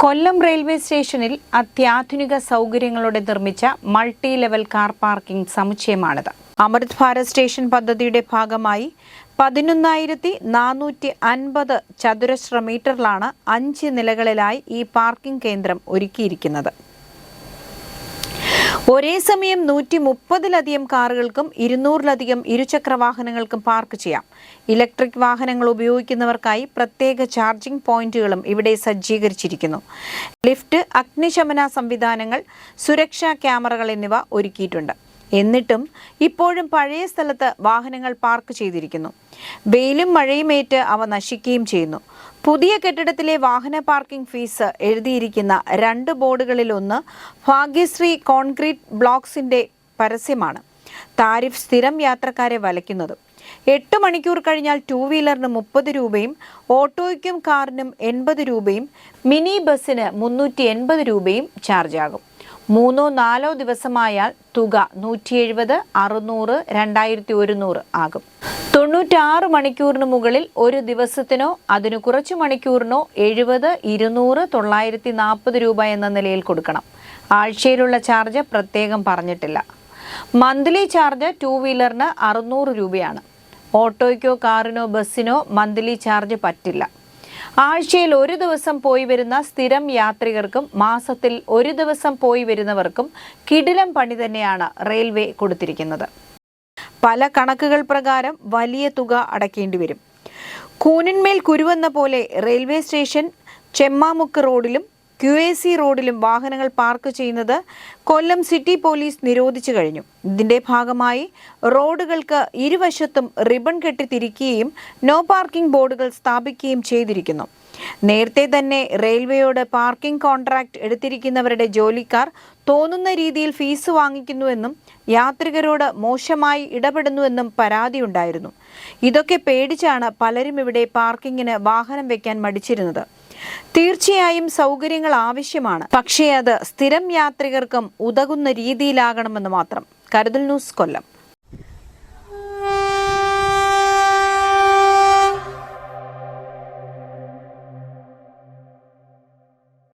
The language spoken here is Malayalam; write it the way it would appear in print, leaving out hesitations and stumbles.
കൊല്ലം റെയിൽവേ സ്റ്റേഷനിൽ അത്യാധുനിക സൗകര്യങ്ങളോടെ നിർമ്മിച്ച മൾട്ടി ലെവൽ കാർ പാർക്കിംഗ് സമുച്ചയമാണിത്. അമൃത് ഭാരത് സ്റ്റേഷൻ പദ്ധതിയുടെ ഭാഗമായി 11,450 ചതുരശ്ര മീറ്ററിലാണ് 5 നിലകളിലായി ഈ പാർക്കിംഗ് കേന്ദ്രം ഒരുക്കിയിരിക്കുന്നത്. ഒരേ സമയം 130-ലധികം കാറുകൾക്കും 200-ലധികം ഇരുചക്ര വാഹനങ്ങൾക്കും പാർക്ക് ചെയ്യാം. ഇലക്ട്രിക് വാഹനങ്ങൾ ഉപയോഗിക്കുന്നവർക്കായി പ്രത്യേക ചാർജിംഗ് പോയിന്റുകളും ഇവിടെ സജ്ജീകരിച്ചിരിക്കുന്നു. ലിഫ്റ്റ്, അഗ്നിശമന സംവിധാനങ്ങൾ, സുരക്ഷാ ക്യാമറകൾ എന്നിവ ഒരുക്കിയിട്ടുണ്ട്. എന്നിട്ടും ഇപ്പോഴും പഴയ സ്ഥലത്ത് വാഹനങ്ങൾ പാർക്ക് ചെയ്തിരിക്കുന്നു. വെയിലും മഴയുമേറ്റ് അവ നശിക്കുകയും ചെയ്യുന്നു. പുതിയ കെട്ടിടത്തിലെ വാഹന പാർക്കിംഗ് ഫീസ് എഴുതിയിരിക്കുന്ന 2 ബോർഡുകളിലൊന്ന് ഭാഗ്യശ്രീ കോൺക്രീറ്റ് ബ്ലോക്സിന്റെ പരസ്യമാണ്. താരിഫ് സ്ഥിരം യാത്രക്കാരെ വലയ്ക്കുന്നതും. 8 മണിക്കൂർ കഴിഞ്ഞാൽ 2 വീലറിന് 30 രൂപയും ഓട്ടോയ്ക്കും കാറിനും 80 രൂപയും മിനി ബസ്സിന് 380 രൂപയും ചാർജാകും. 3-4 ദിവസമായാൽ തുക 170, 600, 2100 ആകും. 96 മണിക്കൂറിന് മുകളിൽ ഒരു ദിവസത്തിനോ അതിനു കുറച്ചു മണിക്കൂറിനോ 70, 200, 940 രൂപ എന്ന നിലയിൽ കൊടുക്കണം. ആഴ്ചയിലുള്ള ചാർജ് പ്രത്യേകം പറഞ്ഞിട്ടില്ല. മന്ത്ലി ചാർജ് 2 വീലറിന് 600 രൂപയാണ്. ഓട്ടോയ്ക്കോ കാറിനോ ബസ്സിനോ മന്ത്ലി ചാർജ് പറ്റില്ല. ആഴ്ചയിൽ ഒരു ദിവസം പോയി വരുന്ന സ്ഥിരം യാത്രികർക്കും മാസത്തിൽ ഒരു ദിവസം പോയി വരുന്നവർക്കും കിടിലം പണി തന്നെയാണ് റെയിൽവേ കൊടുത്തിരിക്കുന്നത്. പല കണക്കുകൾ പ്രകാരം വലിയ തുക അടയ്ക്കേണ്ടി വരും. കൂനിന്മേൽ കുരുവെന്ന പോലെ റെയിൽവേ സ്റ്റേഷൻ ചെമ്മാമുക്ക് റോഡിലും QAC റോഡിലും വാഹനങ്ങൾ പാർക്ക് ചെയ്യുന്നത് കൊല്ലം സിറ്റി പോലീസ് നിരോധിച്ചു കഴിഞ്ഞു. ഇതിന്റെ ഭാഗമായി റോഡുകൾക്ക് ഇരുവശത്തും റിബൺ കെട്ടി തിരിക്കുകയും നോ പാർക്കിംഗ് ബോർഡുകൾ സ്ഥാപിക്കുകയും ചെയ്തിരിക്കുന്നു. നേരത്തെ തന്നെ റെയിൽവേയോട് പാർക്കിംഗ് കോൺട്രാക്ട് എടുത്തിരിക്കുന്നവരുടെ ജോലിക്കാർ തോന്നുന്ന രീതിയിൽ ഫീസ് വാങ്ങിക്കുന്നുവെന്നും യാത്രികരോട് മോശമായി ഇടപെടുന്നുവെന്നും പരാതിയുണ്ടായിരുന്നു. ഇതൊക്കെ പേടിച്ചാണ് പലരും ഇവിടെ പാർക്കിങ്ങിന് വാഹനം വെക്കാൻ മടിച്ചിരുന്നത്. തീർച്ചയായും സൗകര്യങ്ങൾ ആവശ്യമാണ്, പക്ഷേ അത് സ്ഥിരം യാത്രികർക്കും ഉതകുന്ന രീതിയിലാകണമെന്ന് മാത്രം. കരുതൽ ന്യൂസ്, കൊല്ലം.